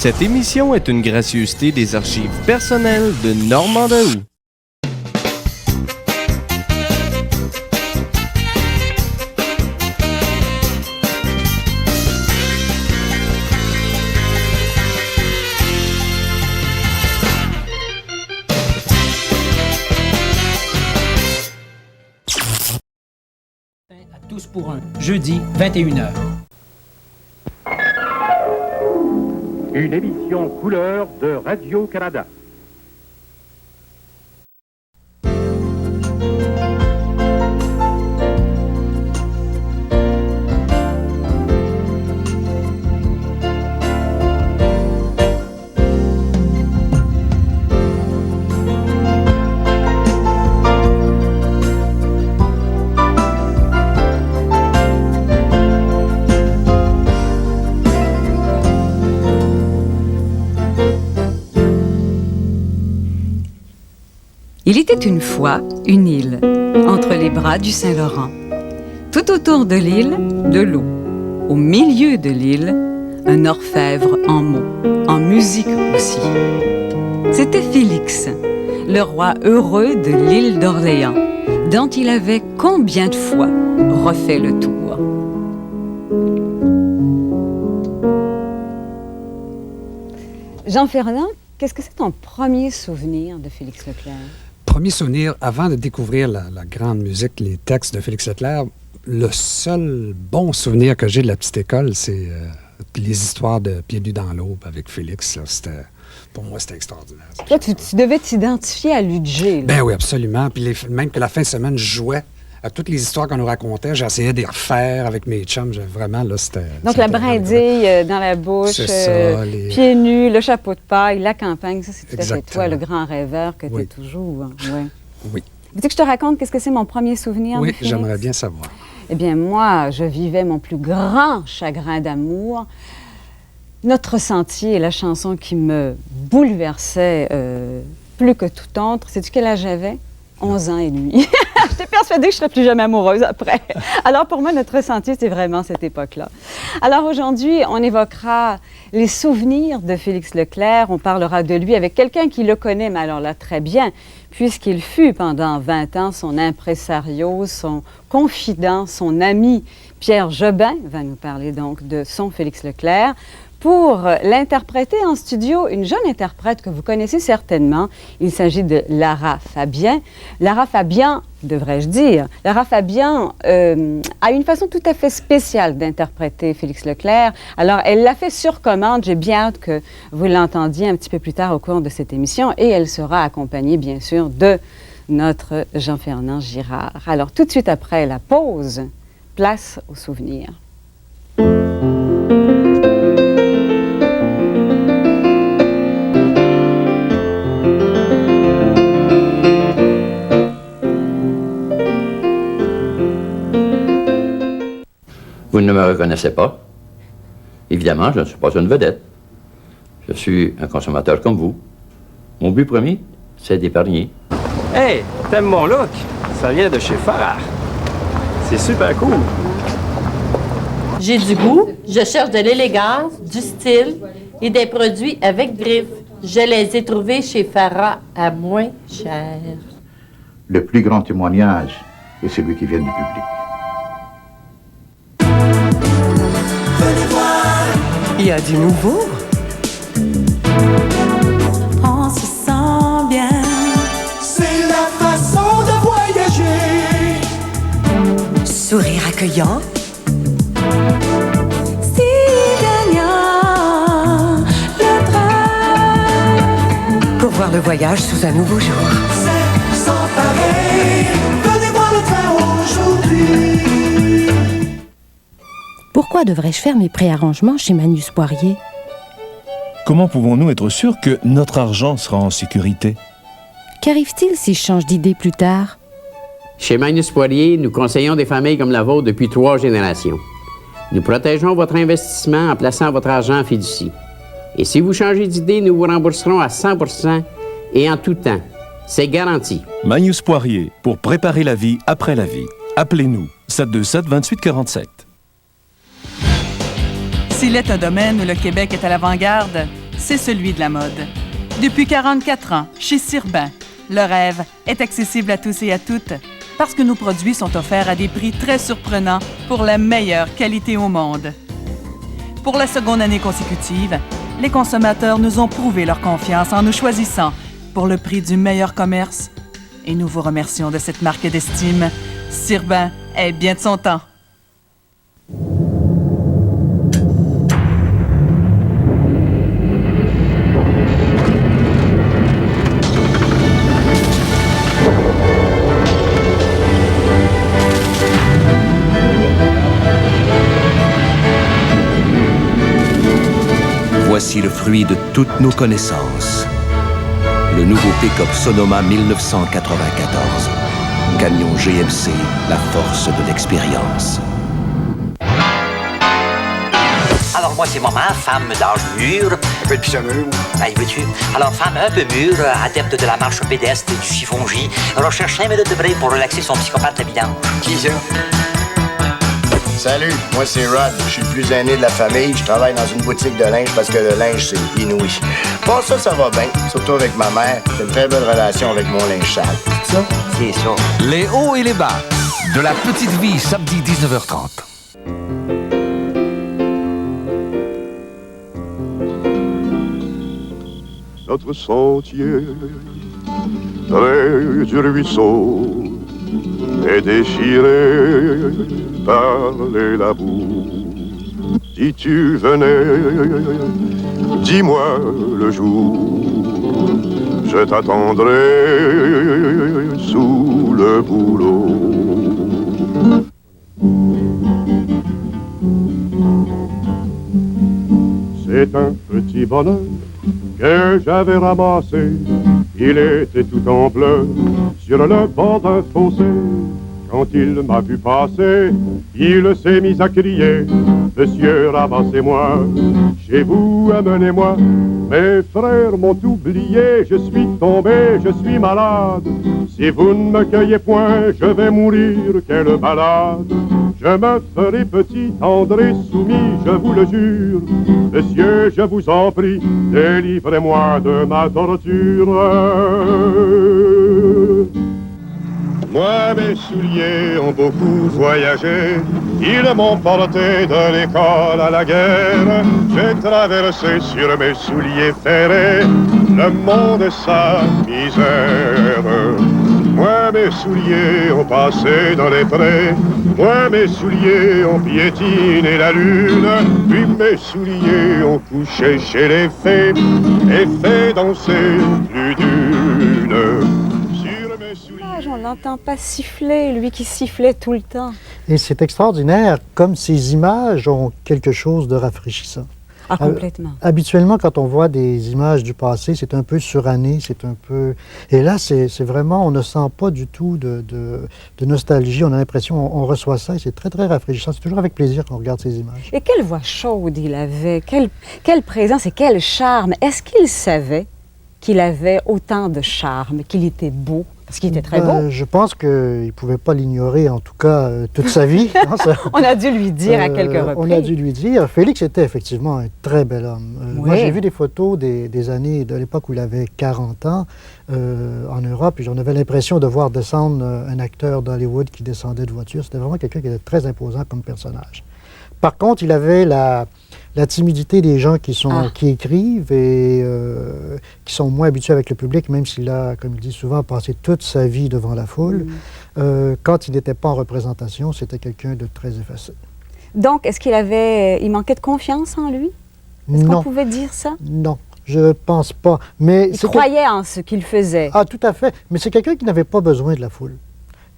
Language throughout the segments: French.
Cette émission est une gracieuseté des archives personnelles de Normand Daoust. À tous pour un, jeudi, 21h. Une émission couleur de Radio-Canada. Il était une fois une île, entre les bras du Saint-Laurent. Tout autour de l'île, de l'eau. Au milieu de l'île, un orfèvre en mots, en musique aussi. C'était Félix, le roi heureux de l'île d'Orléans, dont il avait combien de fois refait le tour. Jean-Fernand, qu'est-ce que c'est ton premier souvenir de Félix Leclerc? Premier souvenir, avant de découvrir la grande musique, les textes de Félix Leclerc, le seul bon souvenir que j'ai de la petite école, c'est les histoires de Pieds nus dans l'aube avec Félix. Là, pour moi, c'était extraordinaire. Toi, tu devais t'identifier à l'UG. Ben oui, absolument. Puis même que la fin de semaine, je jouais à toutes les histoires qu'on nous racontait. J'essayais de les refaire avec mes chums. Vraiment, là, c'était... Donc, la brindille dans la bouche, pieds nus, le chapeau de paille, la campagne, ça, c'est tout à fait toi, le grand rêveur que tu es toujours. Ouais. Oui. Veux-tu que je te raconte qu'est-ce que c'est mon premier souvenir de Oui, Félix? j'aimerais bien savoir. Eh bien, moi, je vivais mon plus grand chagrin d'amour. Notre sentier est la chanson qui me bouleversait plus que tout autre. Sais-tu quel âge j'avais? 11 ans et demi. J'étais persuadée que je ne serais plus jamais amoureuse après. Alors, pour moi, notre sentier, c'est vraiment cette époque-là. Alors, aujourd'hui, on évoquera les souvenirs de Félix Leclerc. On parlera de lui avec quelqu'un qui le connaît, mais alors là, très bien, puisqu'il fut pendant 20 ans son impresario, son confident, son ami. Pierre Jobin va nous parler donc de son Félix Leclerc. Pour l'interpréter en studio, une jeune interprète que vous connaissez certainement. Il s'agit de Lara Fabian. Lara Fabian, devrais-je dire. Lara Fabian a une façon tout à fait spéciale d'interpréter Félix Leclerc. Alors, elle l'a fait sur commande. J'ai bien hâte que vous l'entendiez un petit peu plus tard au cours de cette émission. Et elle sera accompagnée, bien sûr, de notre Jean-Fernand Girard. Alors, tout de suite après la pause, place aux souvenirs. Vous ne me reconnaissez pas. Évidemment, je ne suis pas une vedette. Je suis un consommateur comme vous. Mon but premier, c'est d'épargner. Hey, t'aimes mon look? Ça vient de chez Farah. C'est super cool. J'ai du goût, je cherche de l'élégance, du style et des produits avec griffes. Je les ai trouvés chez Farah à moins cher. Le plus grand témoignage est celui qui vient du public. Il y a du nouveau. On se sent bien. C'est la façon de voyager. Sourire accueillant. Si gagnant le train. Pour voir le voyage sous un nouveau jour. C'est sans pareil. Venez voir le train aujourd'hui. Pourquoi devrais-je faire mes préarrangements chez Magnus Poirier? Comment pouvons-nous être sûrs que notre argent sera en sécurité? Qu'arrive-t-il si je change d'idée plus tard? Chez Magnus Poirier, nous conseillons des familles comme la vôtre depuis 3 générations. Nous protégeons votre investissement en plaçant votre argent en fiducie. Et si vous changez d'idée, nous vous rembourserons à 100% et en tout temps. C'est garanti. Magnus Poirier, pour préparer la vie après la vie. Appelez-nous 727-2847. S'il est un domaine où le Québec est à l'avant-garde, c'est celui de la mode. Depuis 44 ans, chez Sirbin, le rêve est accessible à tous et à toutes parce que nos produits sont offerts à des prix très surprenants pour la meilleure qualité au monde. Pour la seconde année consécutive, les consommateurs nous ont prouvé leur confiance en nous choisissant pour le prix du meilleur commerce. Et nous vous remercions de cette marque d'estime. Sirbin est bien de son temps. Voici le fruit de toutes nos connaissances. Le nouveau pick-up Sonoma 1994. Camion GMC, la force de l'expérience. Alors moi c'est maman, femme d'âge mûr. Un peu de pisseneux. Allez, veux-tu? Alors femme un peu mûre, adepte de la marche pédestre et du chiffon-J, recherche 5 minutes de break pour relaxer son psychopathe la vidange. Qui ça? Salut, moi c'est Rod. Je suis le plus aîné de la famille. Je travaille dans une boutique de linge parce que le linge, c'est inouï. Bon, ça va bien. Surtout avec ma mère. J'ai une très belle relation avec mon linge sale. Ça? C'est ça. Les hauts et les bas. De la petite vie, samedi 19h30. Notre sentier, près du ruisseau, est déchiré par les labours. Si tu venais, dis-moi le jour, je t'attendrai sous le bouleau. C'est un petit bonheur que j'avais ramassé. Il était tout en bleu sur le bord d'un fossé. Quand il m'a vu passer, il s'est mis à crier: Monsieur, ramassez-moi, chez vous, amenez-moi. Mes frères m'ont oublié, je suis tombé, je suis malade. Si vous ne me cueillez point, je vais mourir, quelle balade. Je me ferai petit, tendre et soumis, je vous le jure. Monsieur, je vous en prie, délivrez-moi de ma torture. Moi, mes souliers ont beaucoup voyagé. Ils m'ont porté de l'école à la guerre. J'ai traversé sur mes souliers ferrés le monde et sa misère. Moi, mes souliers ont passé dans les prés. Moi, mes souliers ont piétiné la lune. Puis mes souliers ont couché chez les fées et fait danser plus d'une. On l'entend pas siffler, lui qui sifflait tout le temps. Et c'est extraordinaire, comme ces images ont quelque chose de rafraîchissant. Ah, complètement. Habituellement, quand on voit des images du passé, c'est un peu suranné, c'est un peu... Et là, c'est vraiment, on ne sent pas du tout de nostalgie, on a l'impression, on reçoit ça, et c'est très, très rafraîchissant. C'est toujours avec plaisir qu'on regarde ces images. Et quelle voix chaude il avait, quelle présence et quel charme. Est-ce qu'il savait qu'il avait autant de charme, qu'il était beau? Parce qu'il était très beau. Je pense qu'il ne pouvait pas l'ignorer, en tout cas, toute sa vie. On a dû lui dire à quelques reprises. On a dû lui dire. Félix était effectivement un très bel homme. Oui. Moi, j'ai vu des photos des années, de l'époque où il avait 40 ans, en Europe, et j'en avais l'impression de voir descendre un acteur d'Hollywood qui descendait de voiture. C'était vraiment quelqu'un qui était très imposant comme personnage. Par contre, il avait la timidité des gens qui écrivent et qui sont moins habitués avec le public, même s'il a, comme il dit souvent, passé toute sa vie devant la foule. Quand il n'était pas en représentation, c'était quelqu'un de très effacé. Donc, est-ce il manquait de confiance en lui? Est-ce qu'on pouvait dire ça? Non, je pense pas. Mais il croyait en ce qu'il faisait. Ah, tout à fait. Mais c'est quelqu'un qui n'avait pas besoin de la foule.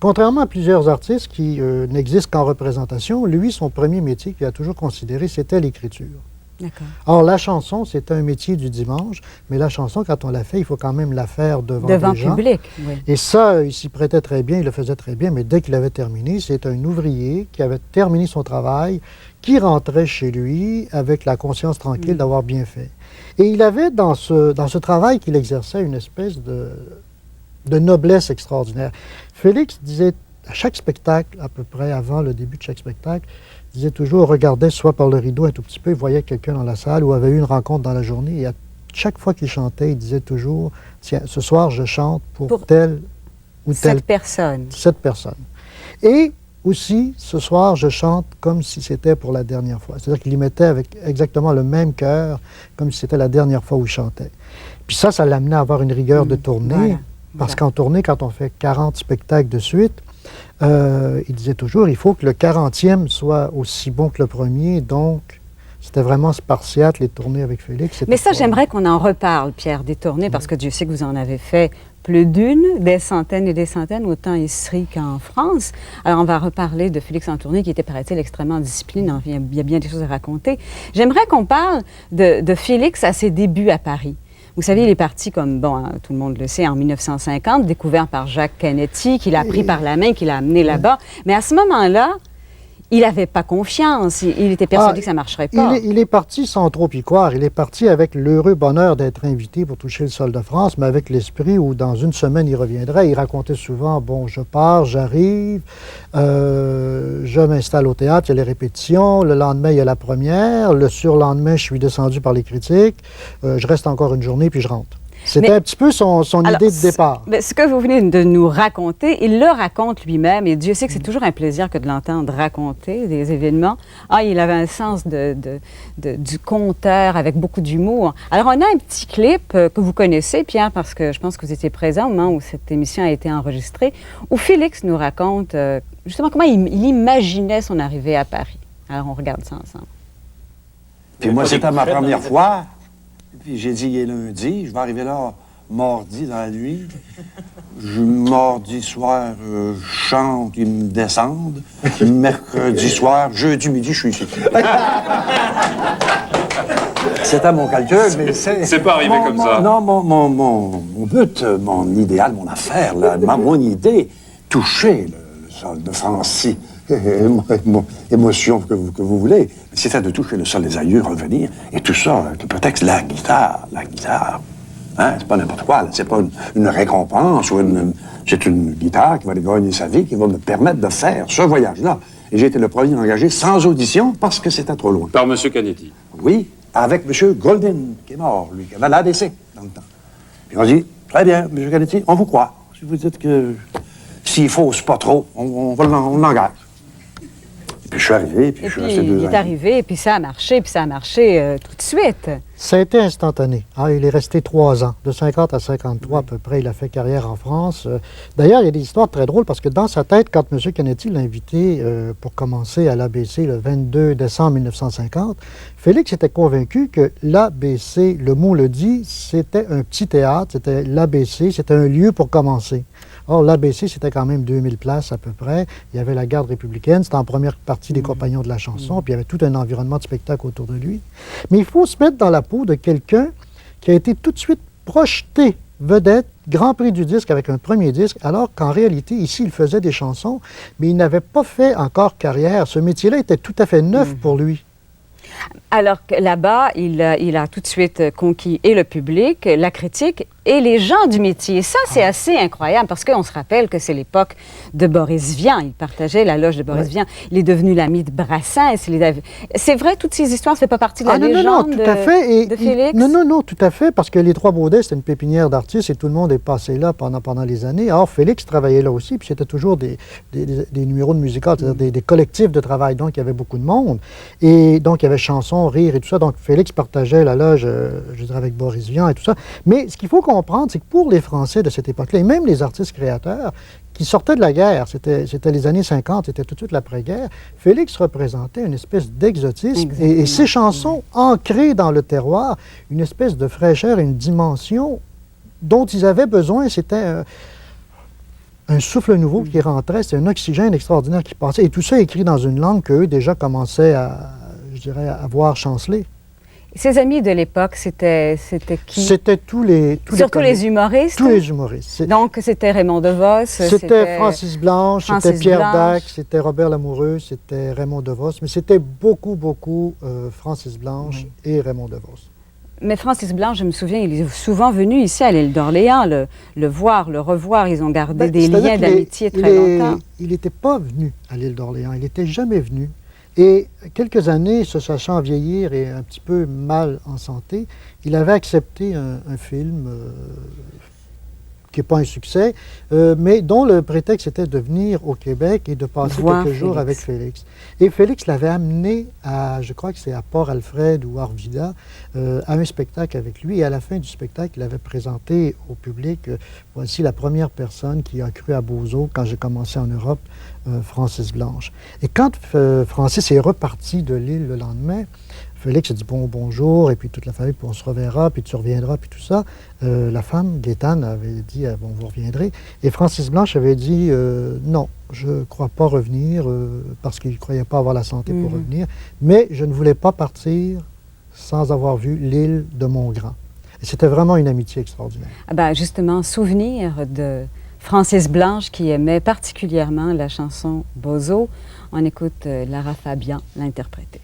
Contrairement à plusieurs artistes qui n'existent qu'en représentation, lui, son premier métier qu'il a toujours considéré, c'était l'écriture. D'accord. Or, la chanson, c'est un métier du dimanche, mais la chanson, quand on la fait, il faut quand même la faire devant des gens. Public, oui. Et ça, il s'y prêtait très bien, il le faisait très bien, mais dès qu'il avait terminé, c'est un ouvrier qui avait terminé son travail, qui rentrait chez lui avec la conscience tranquille d'avoir bien fait. Et il avait dans ce travail qu'il exerçait une espèce de noblesse extraordinaire. Félix disait à chaque spectacle, à peu près avant le début de chaque spectacle, disait toujours, regardait soit par le rideau un tout petit peu, il voyait quelqu'un dans la salle ou avait eu une rencontre dans la journée, et chaque fois qu'il chantait, il disait toujours, tiens, ce soir, je chante pour telle ou telle personne. Cette personne. Et aussi, ce soir, je chante comme si c'était pour la dernière fois. C'est-à-dire qu'il y mettait avec exactement le même cœur, comme si c'était la dernière fois où il chantait. Puis ça l'amenait à avoir une rigueur de tournée, parce qu'en tournée, quand on fait 40 spectacles de suite, il disait toujours, il faut que le 40e soit aussi bon que le premier, donc c'était vraiment spartiate, les tournées avec Félix. Mais ça, j'aimerais qu'on en reparle, Pierre, des tournées, parce que Dieu sait que vous en avez fait plus d'une, des centaines et des centaines, autant ici qu'en France. Alors, on va reparler de Félix en tournée, qui était, paraît-il, extrêmement discipliné. Il y a bien des choses à raconter. J'aimerais qu'on parle de Félix à ses débuts à Paris. Vous savez, il est parti, comme, bon, tout le monde le sait, en 1950, découvert par Jacques Canetti, qui l'a pris par la main, qui l'a amené là-bas. Mais à ce moment-là, il n'avait pas confiance. Il était persuadé que ça ne marcherait pas. Il est parti sans trop y croire. Il est parti avec l'heureux bonheur d'être invité pour toucher le sol de France, mais avec l'esprit où dans une semaine, il reviendrait. Il racontait souvent, bon, je pars, j'arrive, je m'installe au théâtre, il y a les répétitions, le lendemain, il y a la première, le surlendemain, je suis descendu par les critiques, je reste encore une journée, puis je rentre. C'était un petit peu son idée de départ. Ce que vous venez de nous raconter, il le raconte lui-même, et Dieu sait que c'est toujours un plaisir que de l'entendre raconter des événements. Il avait un sens du conteur avec beaucoup d'humour. Alors, on a un petit clip que vous connaissez, Pierre, parce que je pense que vous étiez présent au moment où cette émission a été enregistrée, où Félix nous raconte justement comment il imaginait son arrivée à Paris. Alors, on regarde ça ensemble. Puis moi, c'était ma première fois. Puis j'ai dit, il est lundi, je vais arriver là mardi dans la nuit. Mardi soir, je chante, ils me descendent. Mercredi soir, jeudi midi, je suis ici. C'était mon calcul, mais c'est pas arrivé comme ça. Non, mon but, mon idéal, mon affaire, mon idée, toucher le sol de Francie. Émotion que vous voulez. C'était de toucher le sol des aïeux, revenir, et tout ça, avec le prétexte la guitare. Hein? C'est pas n'importe quoi, là. C'est pas une récompense ou c'est une guitare qui va aller gagner sa vie, qui va me permettre de faire ce voyage-là. Et j'ai été le premier engagé sans audition parce que c'était trop loin. Par M. Canetti? Oui, avec M. Golden, qui est mort, lui, qui avait l'ADC dans le temps. Puis on dit, très bien, M. Canetti, on vous croit. Si vous dites que s'il fausse pas trop, on l'engage. Puis je suis arrivé, puis je suis resté 2 ans. Il est arrivé, puis ça a marché tout de suite. Ça a été instantané. Il est resté 3 ans, de 50 à 53 à peu près. Il a fait carrière en France. D'ailleurs, il y a des histoires très drôles parce que dans sa tête, quand M. Canetti l'a invité pour commencer à l'ABC le 22 décembre 1950, Félix était convaincu que l'ABC, le mot le dit, c'était un petit théâtre, c'était l'ABC, c'était un lieu pour commencer. Or, l'ABC, c'était quand même 2000 places à peu près. Il y avait la garde républicaine, c'était en première partie des compagnons de la chanson, puis il y avait tout un environnement de spectacle autour de lui. Mais il faut se mettre dans la peau de quelqu'un qui a été tout de suite projeté vedette, Grand Prix du disque avec un premier disque, alors qu'en réalité, ici, il faisait des chansons, mais il n'avait pas fait encore carrière. Ce métier-là était tout à fait neuf pour lui. Alors que là-bas, il a tout de suite conquis et le public, la critique et les gens du métier. Ça, c'est assez incroyable parce qu'on se rappelle que c'est l'époque de Boris Vian. Il partageait la loge de Boris Vian. Il est devenu l'ami de Brassens. C'est vrai, toutes ces histoires, ça fait pas partie de la légende tout à fait. de Félix? Non, tout à fait, parce que les Trois Baudets, c'était une pépinière d'artistes et tout le monde est passé là pendant les années. Or, Félix travaillait là aussi, puis c'était toujours des numéros de musical, c'est-à-dire des collectifs de travail. Donc, il y avait beaucoup de monde. Et donc, il y avait chansons, rire et tout ça. Donc, Félix partageait la loge, je dirais, avec Boris Vian et tout ça. Mais ce qu'il faut comprendre, c'est que pour les Français de cette époque-là, et même les artistes créateurs qui sortaient de la guerre, c'était les années 50, c'était tout de suite l'après-guerre, Félix représentait une espèce d'exotisme et ses chansons ancrées dans le terroir, une espèce de fraîcheur et une dimension dont ils avaient besoin. C'était un souffle nouveau qui rentrait, c'était un oxygène extraordinaire qui passait. Et tout ça écrit dans une langue qu'eux déjà commençaient à, je dirais, à voir chanceler. Ses amis de l'époque, c'était qui? C'était Surtout les humoristes? Tous les humoristes. Donc, c'était Raymond DeVos? C'était Francis Blanche, c'était Pierre Dac, c'était Robert Lamoureux, c'était Raymond DeVos, mais c'était beaucoup Francis Blanche et Raymond DeVos. Mais Francis Blanche, je me souviens, il est souvent venu ici à l'île d'Orléans, le voir, le revoir. Ils ont gardé des liens d'amitié très longtemps. Il n'était pas venu à l'île d'Orléans, il n'était jamais venu. Et quelques années, se sachant vieillir et un petit peu mal en santé, il avait accepté un film qui n'est pas un succès, mais dont le prétexte était de venir au Québec et de passer quelques jours avec Félix. Et Félix l'avait amené à, je crois que c'est à Port-Alfred ou Arvida, à un spectacle avec lui. Et à la fin du spectacle, il avait présenté au public, voici la première personne qui a cru à Bozo quand j'ai commencé en Europe, Francis Blanche. Et quand Francis est reparti de l'île le lendemain, Félix a dit bonjour, et puis toute la famille, puis on se reverra, puis tu reviendras, puis tout ça. La femme, Gaétane, avait dit bon, vous reviendrez. Et Francis Blanche avait dit non, je ne crois pas revenir, parce qu'il ne croyait pas avoir la santé pour revenir, mais je ne voulais pas partir sans avoir vu l'île de Mont-Grand. Et c'était vraiment une amitié extraordinaire. Ah ben, justement, souvenir de Francis Blanche qui aimait particulièrement la chanson Bozo. On écoute Lara Fabian l'interpréter.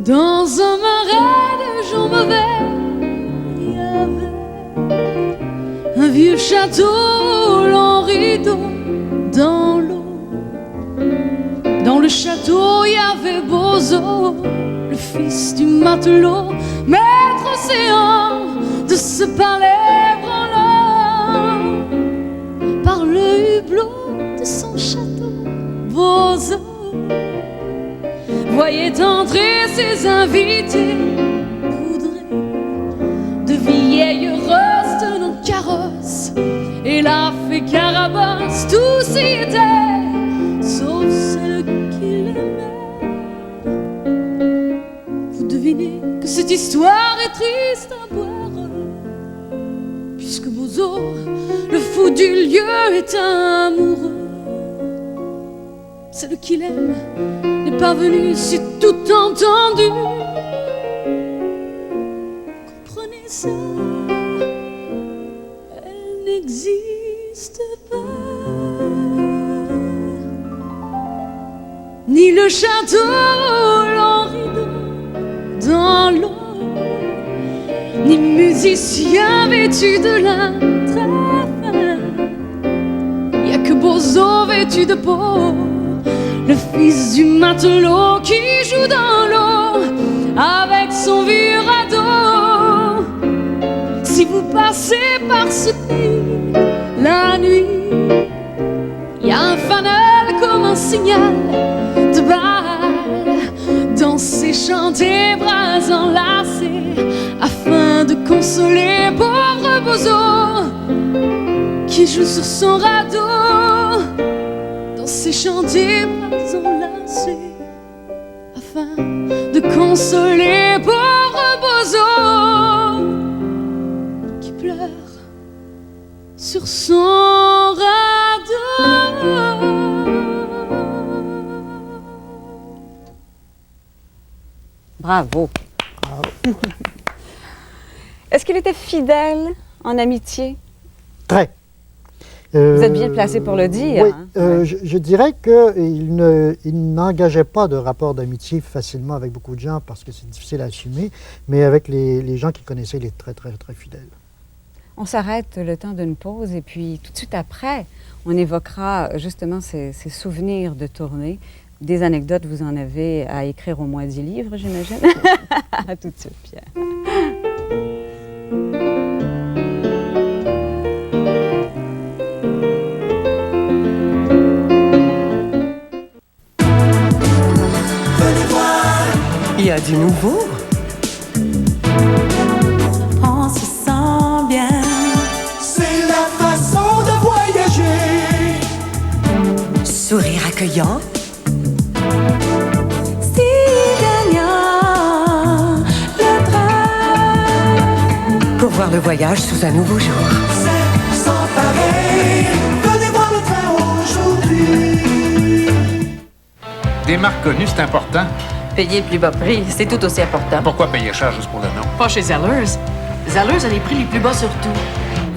Dans un marais de gens mauvais, il y avait un vieux château, long rideau dans l'eau. Dans le château, il y avait Bozo, le fils du matelot, maître océan de ce palais branlant. Par le hublot de son château, Bozo voyait entrer ses invités, poudrés de vieilles rustes dans carrosse, et la fée Carabosse, tous y étaient, sauf celle qu'il aimait. Vous devinez que cette histoire est triste à boire, puisque Bozo, le fou du lieu, est amoureux. Celle qu'il aime n'est pas venue, c'est tout entendu. Comprenez ça, elle n'existe pas. Ni le château, long rideau dans l'eau, ni musicien vêtu de lin très fin. Y a que Bozo vêtu de peau, le fils du matelot qui joue dans l'eau avec son vieux radeau. Si vous passez par ce pays la nuit, y a un fanal comme un signal de balle, danser, chanter, bras enlacés, afin de consoler pauvre Bozo qui joue sur son radeau. Danser, chanter, bras enlacés, afin de consoler pauvre Bozo qui pleure sur son radeau. Bravo. Est-ce qu'il était fidèle en amitié? Très. Vous êtes bien placé pour le dire. Oui, hein? je dirais qu'il n'engageait pas de rapport d'amitié facilement avec beaucoup de gens parce que c'est difficile à assumer, mais avec les gens qu'il connaissait, il est très, très, très fidèle. On s'arrête le temps d'une pause et puis tout de suite après, on évoquera justement ces souvenirs de tournée. Des anecdotes, vous en avez à écrire au moins 10 livres, j'imagine. À tout de suite, Pierre. Il y a du nouveau. On se sent bien. C'est la façon de voyager. Sourire accueillant. Si gagnant le train. Pour voir le voyage sous un nouveau jour. C'est sans pareil. Venez voir le train aujourd'hui. Des marques connues, c'est important. Payer le plus bas prix, c'est tout aussi important. Pourquoi payer cher juste pour le nom? Pas chez Zellers. Zellers a les prix les plus bas sur tout.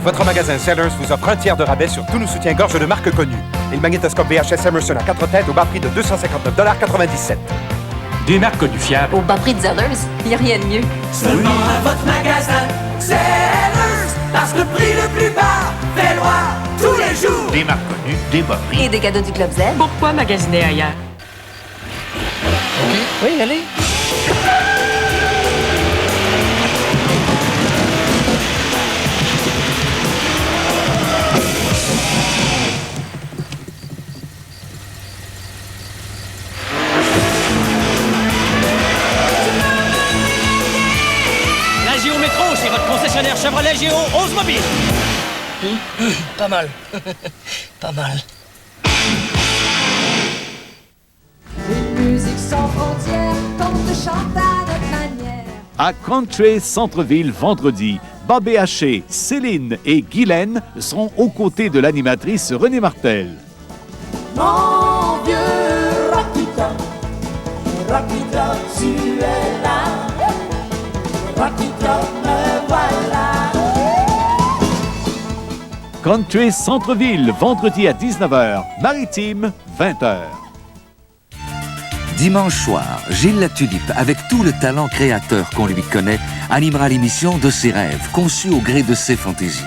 Votre magasin Zellers vous offre un tiers de rabais sur tous nos soutiens-gorge de marques connues. Et le magnétoscope VHS Emerson à 4 têtes au bas prix de 259,97 $. Des marques connues fiables. Au bas prix de Zellers, il n'y a rien de mieux. Seulement à votre magasin Zellers, parce que le prix le plus bas fait rois, tous les jours. Des marques connues, des bas prix. Et des cadeaux du Club Z. Pourquoi magasiner ailleurs? Oui, allez. La Géo Métro, c'est votre concessionnaire Chevrolet Géo Oldsmobile. Pas mal. Pas mal. Une musique sans frontières, qu'on te chante à notre manière. À Country Centre-Ville vendredi, Bob Haché, Céline et Guylaine seront aux côtés de l'animatrice Renée Martel. Mon vieux Rakita, Rakita, tu es là. Rakita, me voilà. Country Centre-Ville, vendredi à 19h, Maritime, 20h. Dimanche soir, Gilles Latulippe, avec tout le talent créateur qu'on lui connaît, animera l'émission de ses rêves, conçue au gré de ses fantaisies.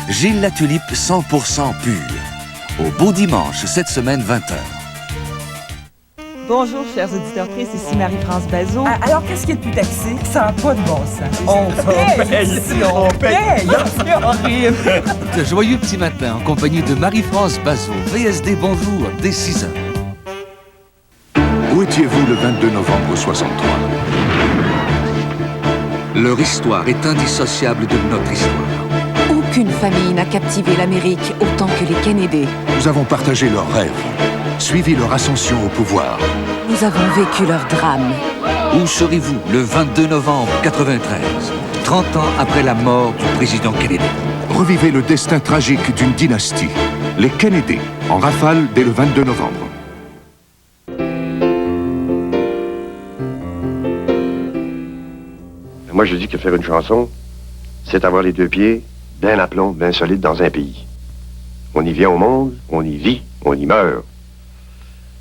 Gilles Latulippe, 100% pur. Au Beau Dimanche, cette semaine, 20h. Bonjour, chers auditrices, ici Marie-France Bazot. Alors, qu'est-ce qui est le plus taxé? Ça n'a pas de bon sens. On paye, on paye, c'est horrible. De joyeux petit matin en compagnie de Marie-France Bazot. VSD Bonjour, dès 6h. Où étiez-vous le 22 novembre 63? Leur histoire est indissociable de notre histoire. Aucune famille n'a captivé l'Amérique autant que les Kennedy. Nous avons partagé leurs rêves, suivi leur ascension au pouvoir. Nous avons vécu leur drame. Où serez-vous le 22 novembre 93, 30 ans après la mort du président Kennedy? Revivez le destin tragique d'une dynastie. Les Kennedy, en rafale dès le 22 novembre. Moi, je dis que faire une chanson, c'est avoir les deux pieds bien à plomb, bien solides dans un pays. On y vient au monde, on y vit, on y meurt.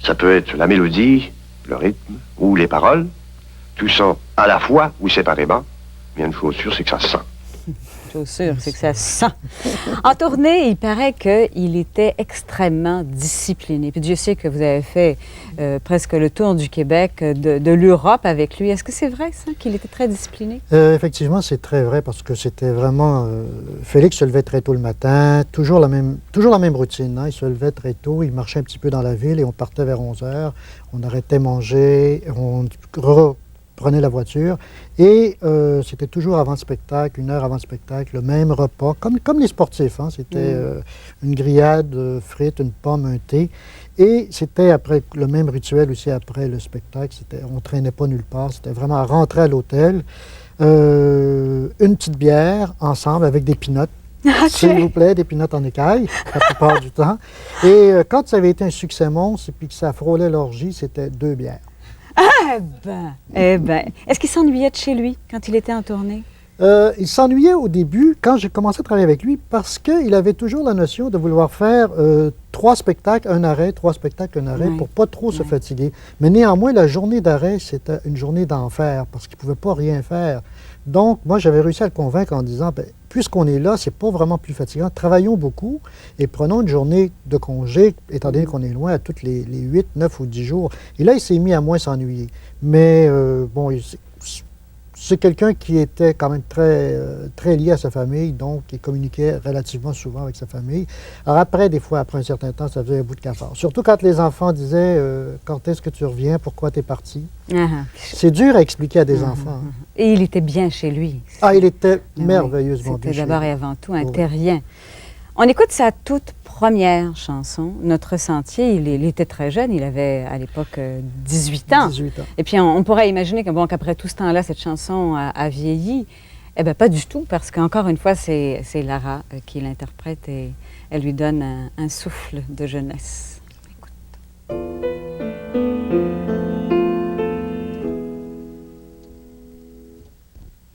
Ça peut être la mélodie, le rythme ou les paroles. Tout ça à la fois ou séparément. Mais une chose sûre, c'est que ça se sent. Chose sûre, c'est que ça se sent. En tournée, il paraît qu'il était extrêmement discipliné. Puis Dieu sait que vous avez fait presque le tour du Québec, de l'Europe avec lui. Est-ce que c'est vrai, ça, qu'il était très discipliné? Effectivement, c'est très vrai parce que c'était vraiment... Félix se levait très tôt le matin, toujours la même routine. Hein? Il se levait très tôt, il marchait un petit peu dans la ville et on partait vers 11 h. On arrêtait manger, on prenait la voiture et c'était toujours avant le spectacle, 1 heure avant le spectacle, le même repas, comme les sportifs. Hein? C'était une grillade, frites, une pomme, un thé. Et c'était après le même rituel aussi après le spectacle. On ne traînait pas nulle part. C'était vraiment rentrer à l'hôtel, une petite bière ensemble avec des pinottes. Okay. S'il vous plaît, des pinottes en écaille, la plupart du temps. Et quand ça avait été un succès monstre et puis que ça frôlait l'orgie, c'était 2 bières. Eh ben. Est-ce qu'il s'ennuyait de chez lui quand il était en tournée? Il s'ennuyait au début, quand j'ai commencé à travailler avec lui, parce qu'il avait toujours la notion de vouloir faire 3 spectacles, un arrêt, 3 spectacles, un arrêt, pour pas trop se fatiguer. Mais néanmoins, la journée d'arrêt, c'était une journée d'enfer, parce qu'il ne pouvait pas rien faire. Donc, moi, j'avais réussi à le convaincre en disant, puisqu'on est là, c'est pas vraiment plus fatigant, travaillons beaucoup et prenons une journée de congé, étant donné qu'on est loin à toutes les 8, 9 ou 10 jours. Et là, il s'est mis à moins s'ennuyer. Mais bon, c'est quelqu'un qui était quand même très lié à sa famille, donc il communiquait relativement souvent avec sa famille. Alors après, des fois, après un certain temps, ça faisait un bout de cafard. Surtout quand les enfants disaient quand est-ce que tu reviens, pourquoi tu es parti? C'est dur à expliquer à des enfants. Hein. Et il était bien chez lui. Ah, il était merveilleusement bien chez lui. C'était d'abord et avant tout un terrien. On écoute sa toute première chanson, Notre Sentier. Il était très jeune, il avait à l'époque 18 ans. 18 ans. Et puis on pourrait imaginer qu'après tout ce temps-là, cette chanson a vieilli. Eh bien, pas du tout, parce qu'encore une fois, c'est Lara qui l'interprète et elle lui donne un souffle de jeunesse. Écoute.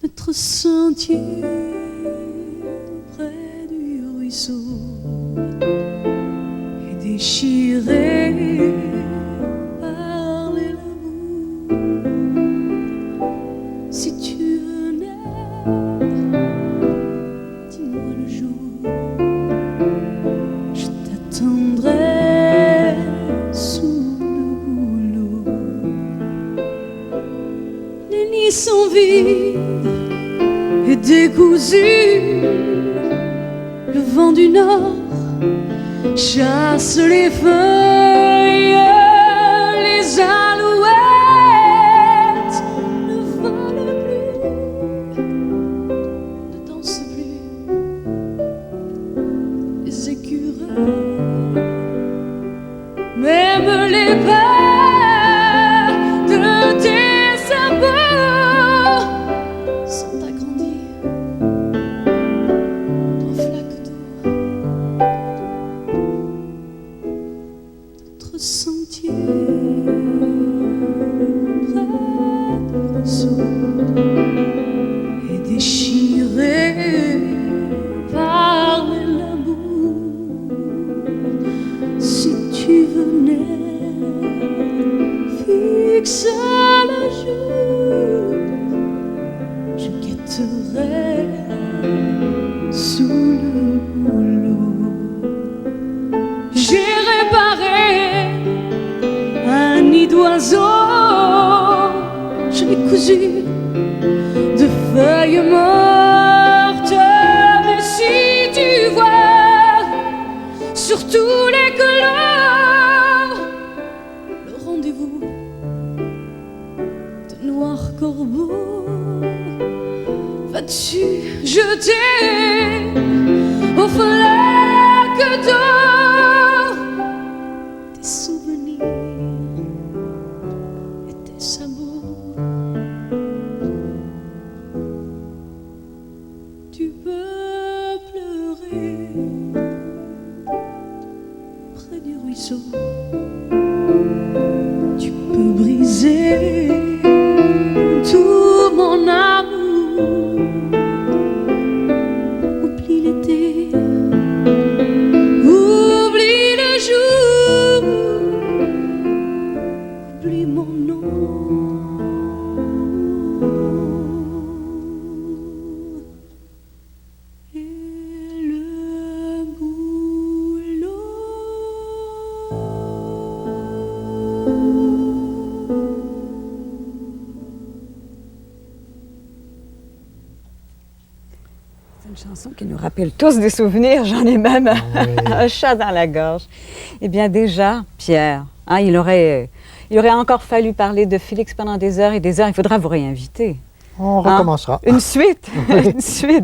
Notre sentier près du ruisseau est déchiré par les labours. Si tu venais, dis-moi le jour décousu. Le vent du nord chasse les feuilles, les alouettes ne volent plus, ne dansent plus, les écureuils, même les pères de tes sabots sont agrandis en flaques d'eau. D'autres sentiers près du ruisseau et déchirés par l'amour. Si tu venais fixe la joue, je guetterais sous le rouleau. J'ai réparé un nid d'oiseau, je l'ai cousu de feuilles mortes. Mais si tu vois sur tous les couleurs le rendez-vous de noirs corbeaux, vas-tu jeter aux flaques d'eau tes souvenirs et tes sabots? Tu peux pleurer près du ruisseau, tu peux briser tout mon amour. Oublie l'été, oublie le jour, oublie mon nom. Et le boulot. C'est une chanson qui nous rappelle tous des souvenirs. J'en ai même un chat dans la gorge. Eh bien déjà, Pierre, hein, il aurait encore fallu parler de Félix pendant des heures et des heures. Il faudra vous réinviter. On recommencera. Une suite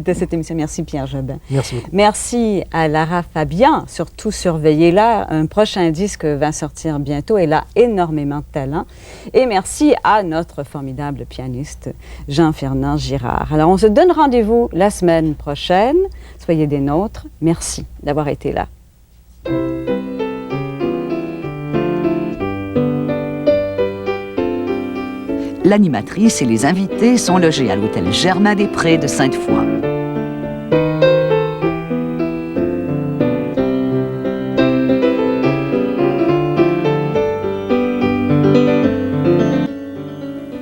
de cette émission. Merci Pierre Jobin. Merci beaucoup. Merci à Lara Fabian. Surtout surveillez-la. Un prochain disque va sortir bientôt. Elle a énormément de talent. Et merci à notre formidable pianiste Jean-Fernand Girard. Alors on se donne rendez-vous la semaine prochaine. Soyez des nôtres. Merci d'avoir été là. L'animatrice et les invités sont logés à l'hôtel Germain-des-Prés de Sainte-Foy.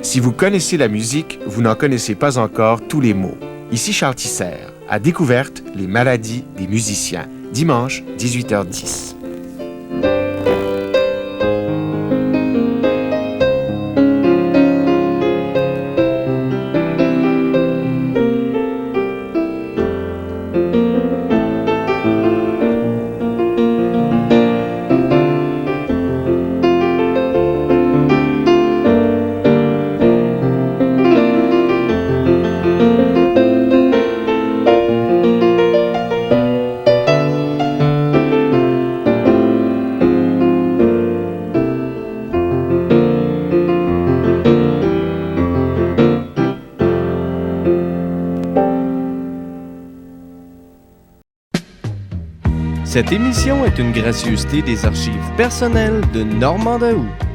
Si vous connaissez la musique, vous n'en connaissez pas encore tous les mots. Ici Charles Tisser, à Découverte, les maladies des musiciens, dimanche, 18h10. Cette émission est une gracieuseté des archives personnelles de Normand Daoust.